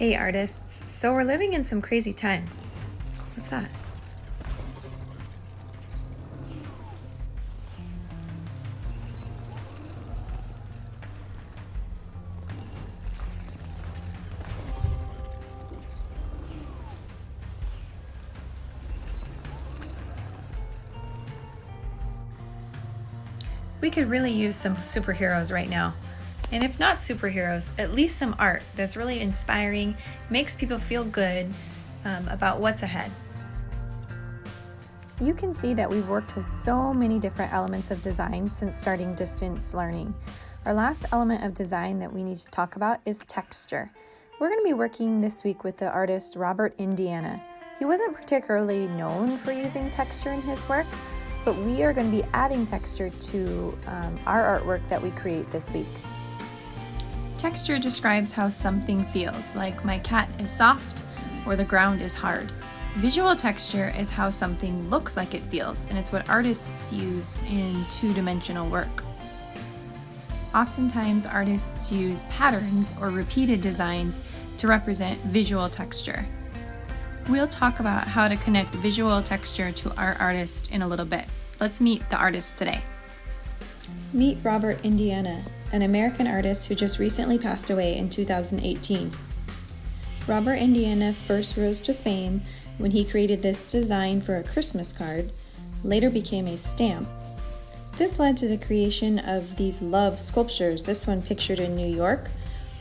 Hey artists, so we're living in some crazy times. What's that? We could really use some superheroes right now. And if not superheroes, at least some art that's really inspiring, makes people feel good about what's ahead. You can see that we've worked with so many different elements of design since starting distance learning. Our last element of design that we need to talk about is texture. We're going to be working this week with the artist Robert Indiana. He wasn't particularly known for using texture in his work, but we are going to be adding texture to our artwork that we create this week. Texture describes how something feels, like my cat is soft or the ground is hard. Visual texture is how something looks like it feels, and it's what artists use in two-dimensional work. Oftentimes, artists use patterns or repeated designs to represent visual texture. We'll talk about how to connect visual texture to our artist in a little bit. Let's meet the artist today. Meet Robert Indiana, an American artist who just recently passed away in 2018. Robert Indiana first rose to fame when he created this design for a Christmas card, later became a stamp. This led to the creation of these love sculptures, this one pictured in New York,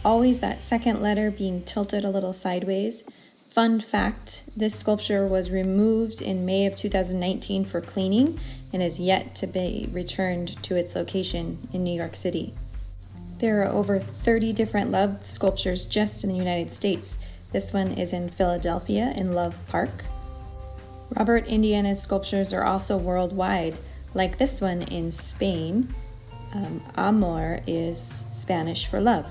always that second letter being tilted a little sideways. Fun fact, this sculpture was removed in May of 2019 for cleaning and is yet to be returned to its location in New York City. There are over 30 different love sculptures just in the United States. This one is in Philadelphia in Love Park. Robert Indiana's sculptures are also worldwide, like this one in Spain. Amor is Spanish for love.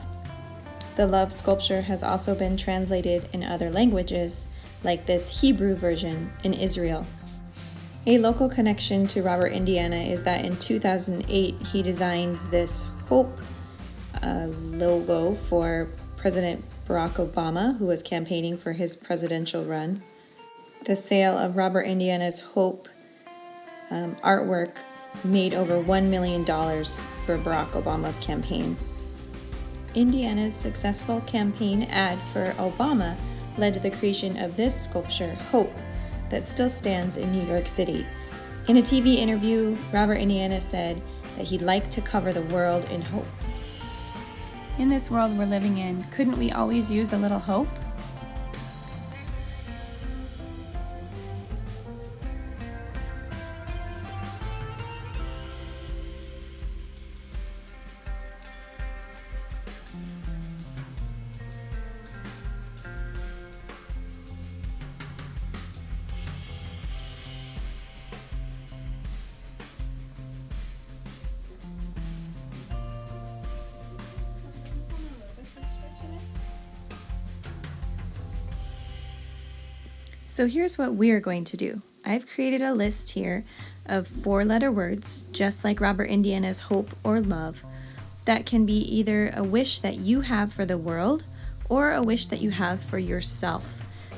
The love sculpture has also been translated in other languages, like this Hebrew version in Israel. A local connection to Robert Indiana is that in 2008 he designed this Hope logo for President Barack Obama, who was campaigning for his presidential run. The sale of Robert Indiana's Hope artwork made over $1 million for Barack Obama's campaign. Indiana's successful campaign ad for Obama led to the creation of this sculpture, Hope, that still stands in New York City. In a TV interview, Robert Indiana said that he'd like to cover the world in hope. In this world we're living in, couldn't we always use a little hope? So here's what we're going to do. I've created a list here of 4-letter words, just like Robert Indiana's hope or love, that can be either a wish that you have for the world or a wish that you have for yourself.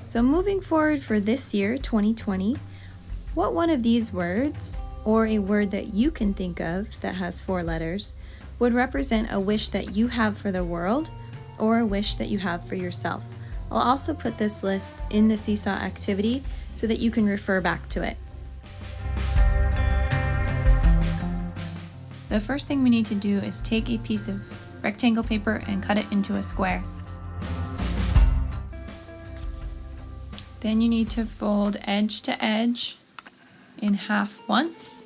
So moving forward for this year, 2020, what one of these words, or a word that you can think of that has 4 letters, would represent a wish that you have for the world or a wish that you have for yourself? I'll also put this list in the Seesaw activity so that you can refer back to it. The first thing we need to do is take a piece of rectangle paper and cut it into a square. Then you need to fold edge to edge in half once,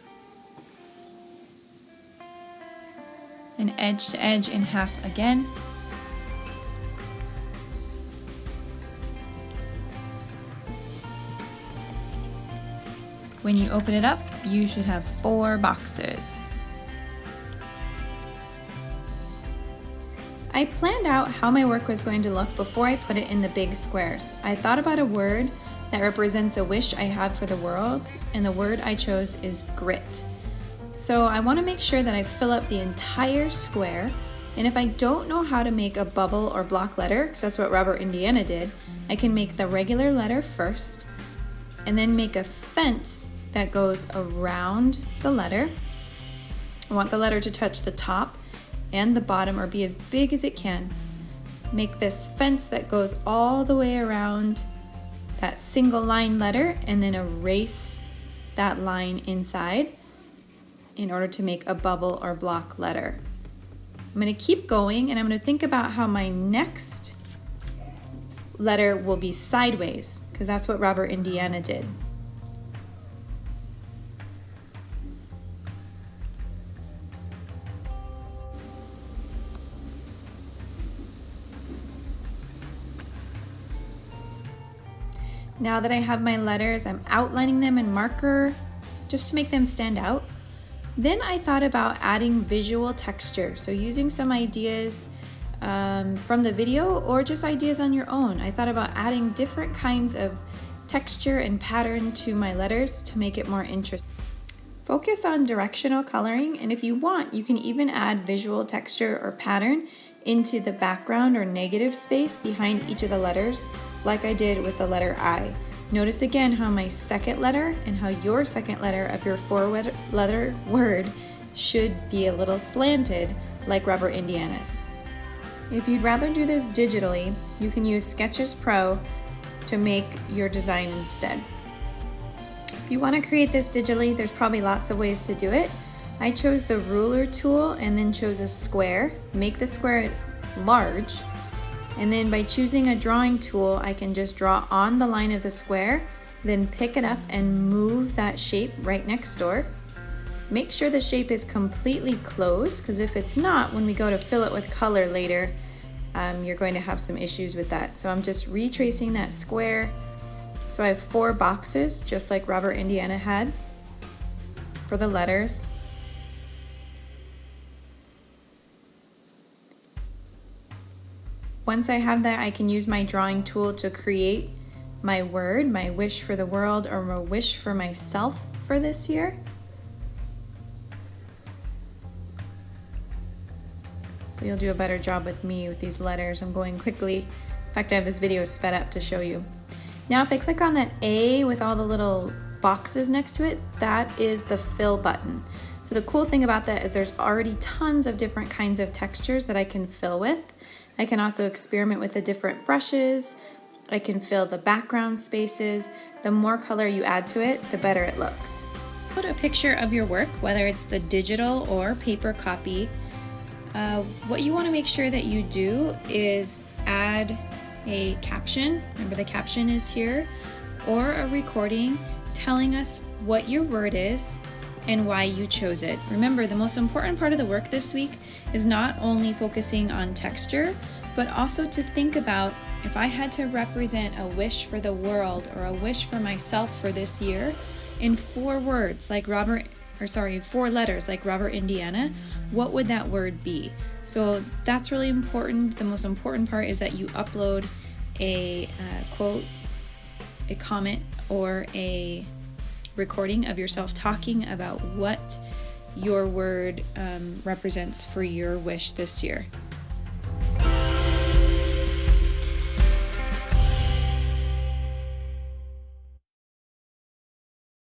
and edge to edge in half again. When you open it up, you should have 4 boxes. I planned out how my work was going to look before I put it in the big squares. I thought about a word that represents a wish I have for the world, and the word I chose is grit. So I want to make sure that I fill up the entire square And if I don't know how to make a bubble or block letter, because that's what Robert Indiana did, I can make the regular letter first and then make a fence that goes around the letter. I want the letter to touch the top and the bottom or be as big as it can. Make this fence that goes all the way around that single line letter and then erase that line inside in order to make a bubble or block letter. I'm going to keep going and I'm going to think about how my next letter will be sideways, because that's what Robert Indiana did. Now that I have my letters, I'm outlining them in marker just to make them stand out. Then I thought about adding visual texture, so using some ideas from the video or just ideas on your own. I thought about adding different kinds of texture and pattern to my letters to make it more interesting. Focus on directional coloring, and if you want, you can even add visual texture or pattern into the background or negative space behind each of the letters, like I did with the letter I. Notice again how my second letter and how your second letter of your four-letter word should be a little slanted like Robert Indiana's. If you'd rather do this digitally, you can use Sketches Pro to make your design instead. If you want to create this digitally, there's probably lots of ways to do it. I chose the ruler tool and then chose a square. Make the square large, and then by choosing a drawing tool, I can just draw on the line of the square, then pick it up and move that shape right next door. Make sure the shape is completely closed, because if it's not, when we go to fill it with color later, you're going to have some issues with that. So I'm just retracing that square. So I have 4 boxes, just like Robert Indiana had for the letters. Once I have that, I can use my drawing tool to create my word, my wish for the world, or my wish for myself for this year. But you'll do a better job with me with these letters. I'm going quickly. In fact, I have this video sped up to show you. Now if I click on that A with all the little boxes next to it, that is the fill button. So the cool thing about that is there's already tons of different kinds of textures that I can fill with. I can also experiment with the different brushes. I can fill the background spaces. The more color you add to it, the better it looks. Put a picture of your work, whether it's the digital or paper copy. What you want to make sure that you do is add a caption. Remember, the caption is here, or a recording telling us what your word is and why you chose it. Remember, the most important part of the work this week is not only focusing on texture, but also to think about, if I had to represent a wish for the world or a wish for myself for this year in 4 letters like Robert Indiana, what would that word be? So that's really important. The most important part is that you upload a quote, a comment, or a recording of yourself talking about what your word represents for your wish this year.